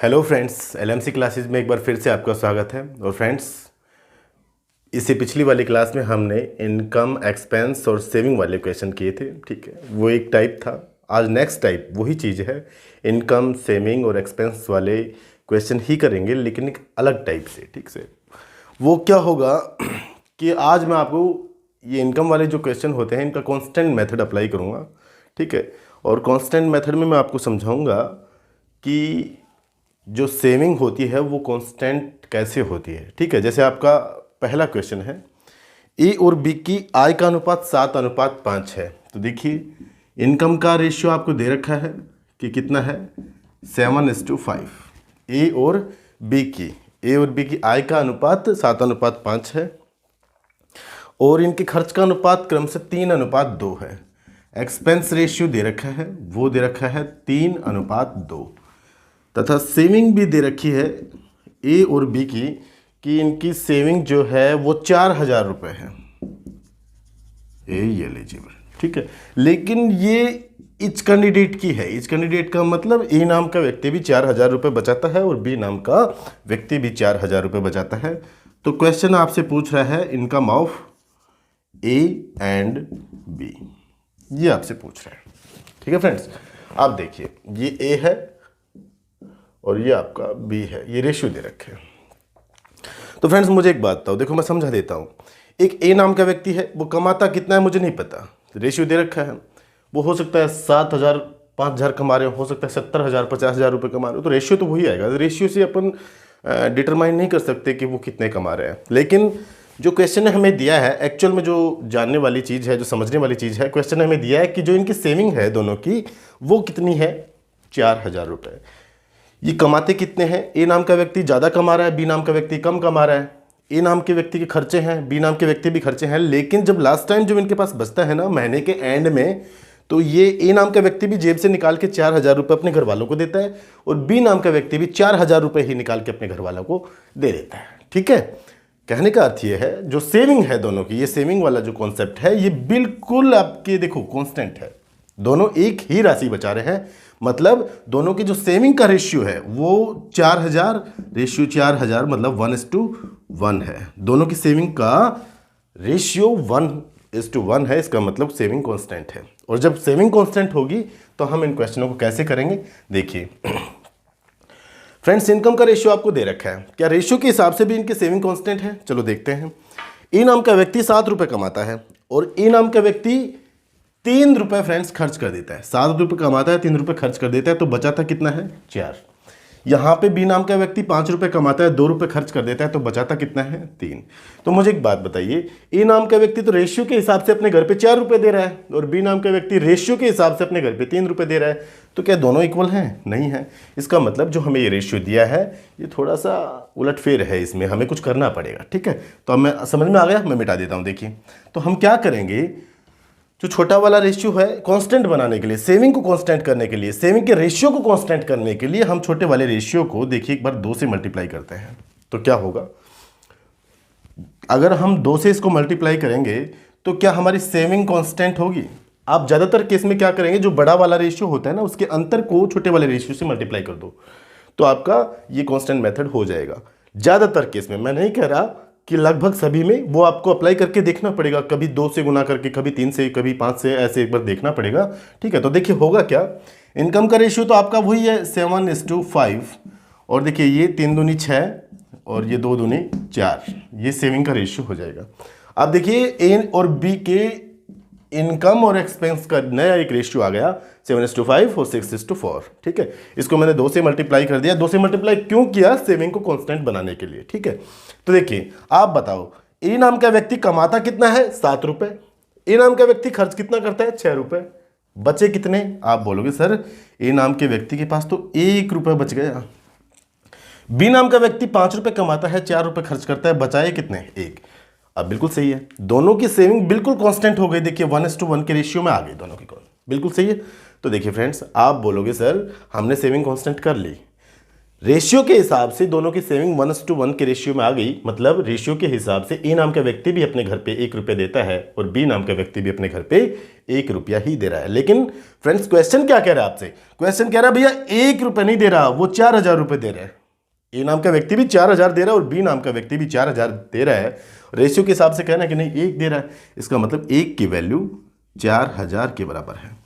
Hello friends, LMC classes में एक बार फिर से आपका स्वागत है। और फ्रेंड्स, इससे पिछली वाली क्लास में हमने इनकम, एक्सपेंस और सेविंग वाले क्वेश्चन किए थे। ठीक है, वो एक टाइप था। आज नेक्स्ट टाइप वही चीज़ है, इनकम, सेविंग और एक्सपेंस वाले क्वेश्चन ही करेंगे, लेकिन एक अलग टाइप से। ठीक से वो क्या होगा कि आज मैं आपको ये इनकम वाले जो क्वेश्चन होते हैं इनका कांस्टेंट मेथड अप्लाई करूँगा। ठीक है, और कांस्टेंट मेथड में मैं आपको समझाऊंगा कि जो सेविंग होती है वो कांस्टेंट कैसे होती है। ठीक है, जैसे आपका पहला क्वेश्चन है, ए और बी की आय का अनुपात 7:5 है। तो देखिए, इनकम का रेशियो आपको दे रखा है कि कितना है, 7:5। ए और बी की आय का अनुपात 7:5 है और इनके खर्च का अनुपात क्रमशः 3:2 है। एक्सपेंस रेशियो दे रखा है, वो दे रखा है 3:2 तथा सेविंग भी दे रखी है ए और बी की कि इनकी सेविंग जो है वो 4,000 रुपये है। ये एलिजिबल। ठीक है, लेकिन ये इच कैंडिडेट की है। इच कैंडिडेट का मतलब ए नाम का व्यक्ति भी 4,000 रुपये बचाता है और बी नाम का व्यक्ति भी 4,000 रुपये बचाता है। तो क्वेश्चन आपसे पूछ रहा है income of A and B, ये आपसे पूछ रहा है। ठीक है फ्रेंड्स, आप देखिए, ये ए है और ये आपका बी है, ये रेशियो दे रखे हैं। तो फ्रेंड्स, मुझे एक बात बताओ, देखो मैं समझा देता हूँ। एक ए नाम का व्यक्ति है, वो कमाता कितना है मुझे नहीं पता, रेशियो दे रखा है। वो हो सकता है 7,000 5,000 कमा रहे हो सकता है 70,000 50,000 रुपये कमा रहे हो, तो रेशियो तो वही आएगा। रेशियो से अपन डिटरमाइन नहीं कर सकते कि वो कितने कमा रहे हैं। लेकिन जो क्वेश्चन ने हमें दिया है, एक्चुअल में जो जानने वाली चीज़ है, जो समझने वाली चीज़ है, क्वेश्चन ने हमें दिया है कि जो इनकी सेविंग है दोनों की, वो कितनी है, 4,000 रुपये। ये कमाते कितने हैं, ए नाम का व्यक्ति ज़्यादा कमा रहा है, बी नाम का व्यक्ति कम कमा रहा है। ए नाम के व्यक्ति के खर्चे हैं, बी नाम के व्यक्ति भी खर्चे हैं, लेकिन जब लास्ट टाइम जब इनके पास बचता है ना महीने के एंड में, तो ये ए नाम का व्यक्ति भी जेब से निकाल के 4,000 रुपये अपने घर वालों को देता है और बी नाम का व्यक्ति भी 4,000 रुपये ही निकाल के अपने घर वालों को दे देता है। ठीक है, कहने का अर्थ ये है, जो सेविंग है दोनों की, ये सेविंग वाला जो कॉन्सेप्ट है, ये बिल्कुल आपके देखो कांस्टेंट है। दोनों एक ही राशि बचा रहे हैं, मतलब दोनों की जो सेविंग का रेशियो है वो 4,000, रेशियो 4,000 मतलब 1:1 है। दोनों की सेविंग का रेशियो 1:1 है, इसका मतलब सेविंग कांस्टेंट है। और जब सेविंग कांस्टेंट होगी तो हम इन क्वेश्चनों को कैसे करेंगे, देखिए फ्रेंड्स, इनकम का रेशियो आपको दे रखा है। क्या रेशियो के हिसाब से भी इनकी सेविंग कांस्टेंट है? चलो देखते हैं। ए नाम का व्यक्ति 7 रुपये कमाता है और ए नाम का व्यक्ति 3 रुपये फ्रेंड्स खर्च कर देता है। 7 रुपये कमाता है, 3 रुपये खर्च कर देता है, तो बचाता कितना है, 4। यहाँ पे बी नाम का व्यक्ति 5 रुपये कमाता है, 2 रुपये खर्च कर देता है, तो बचाता कितना है, 3। तो मुझे एक बात बताइए, ए नाम का व्यक्ति तो रेशियो के हिसाब से अपने घर पे 4 रुपये दे रहा है और बी नाम का व्यक्ति रेशियो के हिसाब से अपने घर पे 3 रुपये दे रहा है, तो क्या दोनों इक्वल हैं? नहीं है। इसका मतलब जो हमें ये रेशियो दिया है ये थोड़ा सा उलटफेर है, इसमें हमें कुछ करना पड़ेगा। ठीक है, तो अब मैं समझ में आ गया, मैं मिटा देता हूँ। देखिए, तो हम क्या करेंगे, जो छोटा वाला रेशियो है कांस्टेंट बनाने के लिए, सेविंग को कांस्टेंट करने के लिए, सेविंग के रेशियो को कांस्टेंट करने के लिए हम छोटे वाले रेशियो को देखिए एक बार 2 से मल्टीप्लाई करते हैं। तो क्या होगा, अगर हम 2 से इसको मल्टीप्लाई करेंगे तो क्या हमारी सेविंग कांस्टेंट होगी? आप ज़्यादातर केस में क्या करेंगे, जो बड़ा वाला रेशियो होता है ना उसके अंतर को छोटे वाले रेशियो से मल्टीप्लाई कर दो, तो आपका ये कांस्टेंट मेथड हो जाएगा। ज़्यादातर केस में, मैं नहीं कह रहा कि लगभग सभी में, वो आपको अप्लाई करके देखना पड़ेगा, कभी 2 से गुना करके, कभी 3 से, कभी 5 से, ऐसे एक बार देखना पड़ेगा। ठीक है, तो देखिए होगा क्या, इनकम का रेशियो तो आपका वही है 7:5 और देखिए ये 3 दूनी 6 और ये 2 दूनी 4, ये सेविंग का रेशियो हो जाएगा। अब देखिए ए और बी के इनकम और एक्सपेंस का नया एक रेशियो आ गया 7:5 और 6:4। ठीक है, इसको मैंने 2 से मल्टीप्लाई कर दिया। 2 से मल्टीप्लाई क्यों किया? सेविंग को कांस्टेंट बनाने के लिए। ठीक है, तो देखिए आप बताओ, ए नाम का व्यक्ति कमाता कितना है, 7 रुपये। ए नाम का व्यक्ति खर्च कितना करता है, 6 रुपये। बचे कितने? आप बोलोगे सर ए नाम के व्यक्ति के पास तो 1 रुपये बच गया। बी नाम का व्यक्ति 5 रुपये कमाता है, 4 रुपये खर्च करता है, बचाए कितने, 1। अब बिल्कुल सही है, दोनों की सेविंग बिल्कुल कांस्टेंट हो गई। देखिए 1:1 के रेशियो में आ गई दोनों की, बिल्कुल सही है। तो देखिए फ्रेंड्स, आप बोलोगे सर हमने सेविंग कांस्टेंट कर ली, रेशियो के हिसाब से दोनों की सेविंग 1:1 के रेशियो में आ गई, मतलब रेशियो के हिसाब से ए नाम का व्यक्ति भी अपने घर पे 1 रुपये देता है और बी नाम का व्यक्ति भी अपने घर पे 1 रुपया ही दे रहा है। लेकिन फ्रेंड्स क्वेश्चन क्या कह रहा है आपसे? क्वेश्चन कह रहा है भैया 1 रुपये नहीं दे रहा, वो 4000 रुपये दे रहा है। ए नाम का व्यक्ति भी 4000 दे रहा है और बी नाम का व्यक्ति भी 4000 दे रहा है। रेशियो के हिसाब से कहना है कि नहीं 1 दे रहा है, इसका मतलब 1 की वैल्यू 4000 के बराबर है।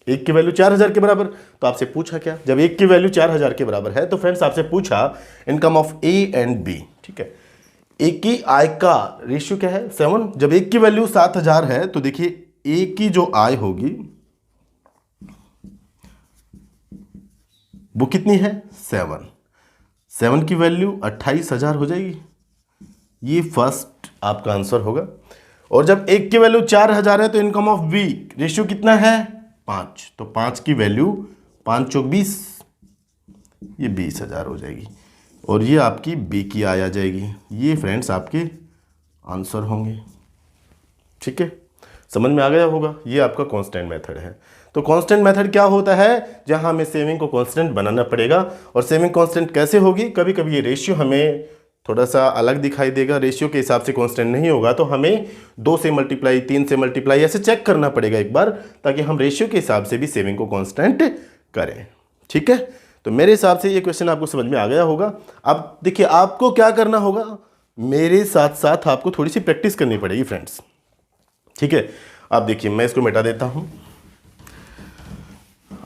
1 की वैल्यू 4000 के बराबर, तो आपसे पूछा क्या? जब 1 की वैल्यू 4000 के बराबर है तो फ्रेंड्स आपसे पूछा income of A and B, ठीक है। ए की आय का रेशियो क्या है? 7। जब 1 की वैल्यू 7000 है तो देखिए ए की जो आय होगी वो कितनी है? 7 की वैल्यू 28000 हो जाएगी। ये फर्स्ट आपका आंसर होगा। और जब 1 की वैल्यू 4000 है तो इनकम ऑफ बी रेशियो कितना है? 5। तो 5 की वैल्यू 5 चौक 20, ये 20000 हो जाएगी और ये आपकी बी की आय आ जाएगी। ये फ्रेंड्स आपके आंसर होंगे, ठीक है। समझ में आ गया होगा। ये आपका कांस्टेंट मेथड है। तो कांस्टेंट मेथड क्या होता है? जहां हमें सेविंग को कांस्टेंट बनाना पड़ेगा। और सेविंग कांस्टेंट कैसे होगी? कभी कभी ये रेशियो हमें थोड़ा सा अलग दिखाई देगा, रेशियो के हिसाब से कांस्टेंट नहीं होगा, तो हमें 2 से मल्टीप्लाई, 3 से मल्टीप्लाई ऐसे चेक करना पड़ेगा एक बार, ताकि हम रेशियो के हिसाब से भी सेविंग को कांस्टेंट करें, ठीक है। तो मेरे हिसाब से ये क्वेश्चन आपको समझ में आ गया होगा। अब देखिए आपको क्या करना होगा, मेरे साथ साथ आपको थोड़ी सी प्रैक्टिस करनी पड़ेगी फ्रेंड्स, ठीक है। आप देखिए मैं इसको मिटा देता हूं।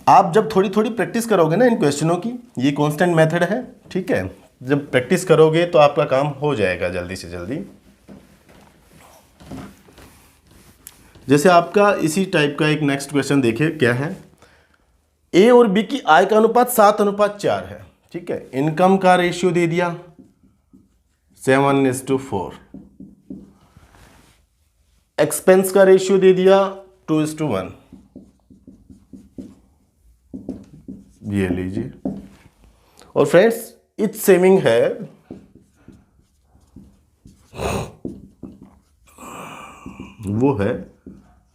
आप जब थोड़ी थोड़ी प्रैक्टिस करोगे ना इन क्वेश्चनों की, ये कांस्टेंट मेथड है, ठीक है, जब प्रैक्टिस करोगे तो आपका काम हो जाएगा जल्दी से जल्दी। जैसे आपका इसी टाइप का एक नेक्स्ट क्वेश्चन देखिए क्या है। ए और बी की आय का अनुपात 7:4 है, ठीक है। इनकम का रेशियो दे दिया 7:4, एक्सपेंस का रेशियो दे दिया 2:1, ये लीजिए। और फ्रेंड्स इच सेविंग है वो है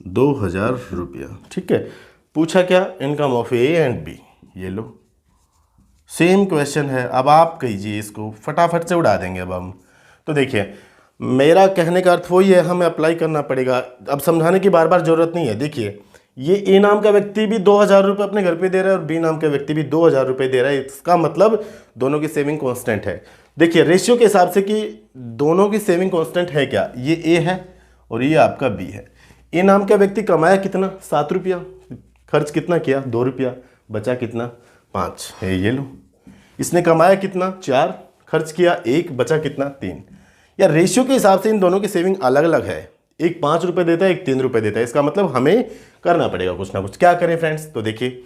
2000 रुपया, ठीक है। पूछा क्या? Income of A and B. ये लो सेम क्वेश्चन है। अब आप कीजिए इसको, फटाफट से उड़ा देंगे अब हम। तो देखिए मेरा कहने का अर्थ वही है, हमें अप्लाई करना पड़ेगा। अब समझाने की बार बार जरूरत नहीं है। देखिए ये ए नाम का व्यक्ति भी 2000 रुपये अपने घर पे दे रहा है और बी नाम का व्यक्ति भी 2000 रुपये दे रहा है। इसका मतलब दोनों की सेविंग कांस्टेंट है। देखिए रेशियो के हिसाब से कि दोनों की सेविंग कांस्टेंट है क्या, ये ए है और ये आपका बी है। ए नाम का व्यक्ति कमाया कितना? 7 रुपया, खर्च कितना किया? 2 रुपया, बचा कितना? 5 है। ये लो इसने कमाया कितना? 4, खर्च किया 1, बचा कितना? 3। या रेशियो के हिसाब से इन दोनों की सेविंग अलग अलग है। एक 5 रुपये देता है, एक 3 रुपये देता है। इसका मतलब हमें करना पड़ेगा कुछ ना कुछ। क्या करें फ्रेंड्स? तो देखिए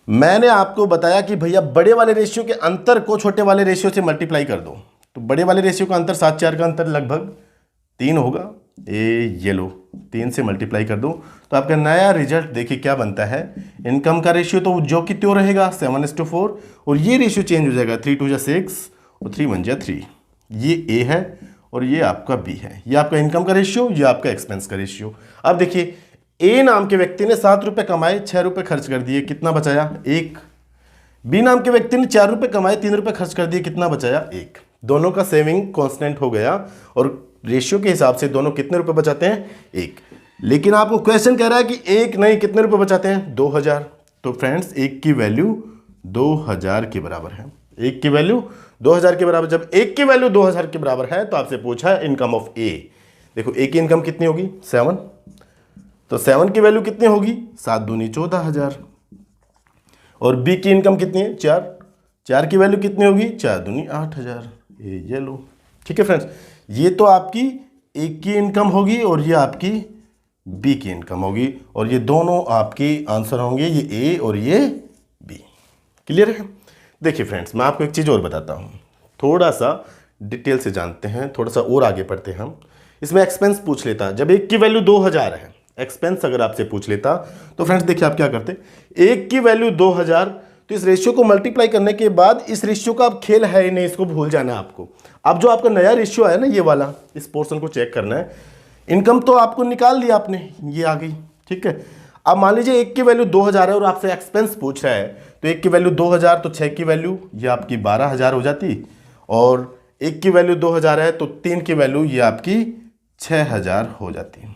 मैंने आपको बताया कि भैया बड़े वाले रेशियो के अंतर को छोटे वाले रेशियो से मल्टीप्लाई कर दो। तो बड़े वाले रेशियो का अंतर 7-4 का अंतर लगभग 3 होगा। ये लो 3 से मल्टीप्लाई कर दो तो आपका नया रिजल्ट देखिए क्या बनता है। इनकम का रेशियो तो जो कि त्यों रहेगा 7:4 और ये रेशियो चेंज हो जाएगा 3 2 6 और 3 1 3। ये ए है और ये आपका बी है। ये आपका इनकम का रेशियो, ये आपका एक्सपेंस का रेशियो। अब देखिए ए नाम के व्यक्ति ने 7 रुपये कमाए, 6 रुपये खर्च कर दिए, कितना बचाया? 1। बी नाम के व्यक्ति ने 4 रुपये कमाए, 3 रुपये खर्च कर दिए, कितना बचाया? 1। दोनों का सेविंग कांस्टेंट हो गया और रेशियो के हिसाब से दोनों कितने रुपए बचाते हैं? 1। लेकिन आपको क्वेश्चन कह रहा है कि 1 नहीं, कितने रुपए बचाते हैं? 2000। तो फ्रेंड्स 1 की वैल्यू 2000 के बराबर है। 1 की वैल्यू 2000 के बराबर। जब 1 की वैल्यू 2000 के बराबर है तो आपसे पूछा है इनकम ऑफ ए। देखो ए की इनकम कितनी होगी? 7। तो 7 की वैल्यू कितनी होगी? 7 दूनी 14000। और बी की इनकम कितनी है? 4। 4 की वैल्यू कितनी होगी? 4 दूनी 8000। ये लो, ठीक है फ्रेंड्स। ये तो आपकी ए की इनकम होगी और ये आपकी बी की इनकम होगी और ये दोनों आपके आंसर होंगे, ये ए और ये बी। क्लियर है? देखिए फ्रेंड्स मैं आपको एक चीज़ और बताता हूँ, थोड़ा सा डिटेल से जानते हैं, थोड़ा सा और आगे पढ़ते हैं हम। इसमें एक्सपेंस पूछ लेता, जब 1 की वैल्यू 2000 है, एक्सपेंस अगर आपसे पूछ लेता तो फ्रेंड्स देखिए आप क्या करते। 1 की वैल्यू 2000, तो इस रेशियो को मल्टीप्लाई करने के बाद इस रेशियो का अब खेल है ही नहीं, इसको भूल जाना है आपको। अब जो आपका नया रेशियो है ना, ये वाला, इस पोर्शन को चेक करना है। इनकम तो आपको निकाल दिया आपने, ये आ गई, ठीक है। अब मान लीजिए एक की वैल्यू 2000 है और आपसे एक्सपेंस पूछ रहा है, तो एक की वैल्यू 2000 तो 6 की वैल्यू ये आपकी 12000 हो जाती, और एक की वैल्यू 2000 है तो 3 की वैल्यू ये आपकी 6000 हो जाती है।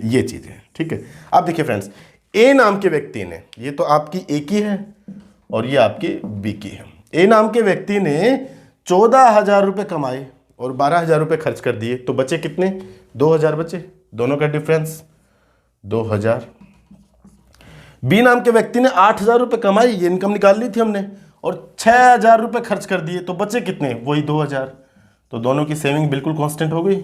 ये चीज़ है, ठीक है। अब देखिए फ्रेंड्स, ए नाम के व्यक्ति ने, ये तो आपकी ए की है और ये आपकी बी की है। ए नाम के व्यक्ति ने 14000 रुपये कमाए और 12000 रुपये खर्च कर दिए, तो बचे कितने? 2000 बचे, दोनों का डिफरेंस 2000। बी नाम के व्यक्ति ने 8000 रुपये कमाई, ये इनकम निकाल ली थी हमने, और 6000 रुपये खर्च कर दिए, तो बचे कितने? वही 2000। तो दोनों की सेविंग बिल्कुल कांस्टेंट हो गई।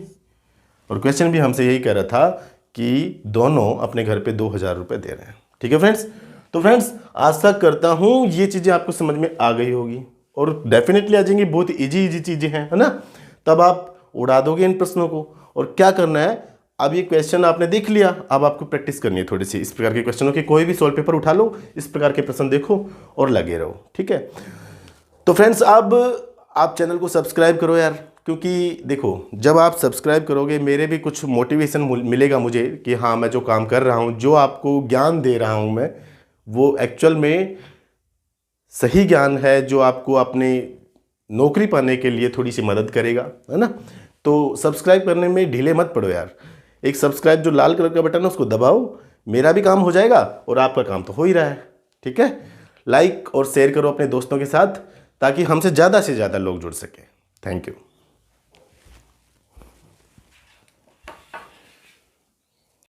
और क्वेश्चन भी हमसे यही कह रहा था कि दोनों अपने घर पे 2000 रुपये दे रहे हैं, ठीक है फ्रेंड्स। तो फ्रेंड्स, आशा करता हूँ ये चीज़ें आपको समझ में आ गई होगी, और डेफिनेटली आ जाएंगी, बहुत इजी चीज़ें हैं, है ना। तब आप उड़ा दोगे इन प्रश्नों को। और क्या करना है, अब ये क्वेश्चन आपने देख लिया, अब आपको प्रैक्टिस करनी है थोड़ी सी इस प्रकार के क्वेश्चनों की। कोई भी सॉल्व पेपर उठा लो, इस प्रकार के प्रश्न देखो और लगे रहो, ठीक है। तो फ्रेंड्स, अब आप चैनल को सब्सक्राइब करो यार, क्योंकि देखो, जब आप सब्सक्राइब करोगे मेरे भी कुछ मोटिवेशन मिलेगा मुझे कि हाँ, मैं जो काम कर रहा हूँ, जो आपको ज्ञान दे रहा हूँ मैं, वो एक्चुअल में सही ज्ञान है, जो आपको अपनी नौकरी पाने के लिए थोड़ी सी मदद करेगा, है ना। तो सब्सक्राइब करने में ढीले मत पड़ो यार। एक सब्सक्राइब जो लाल कलर का बटन है उसको दबाओ, मेरा भी काम हो जाएगा और आपका काम तो हो ही रहा है, ठीक है। लाइक और शेयर करो अपने दोस्तों के साथ, ताकि हमसे ज़्यादा से ज़्यादा लोग जुड़ सकें। Thank you.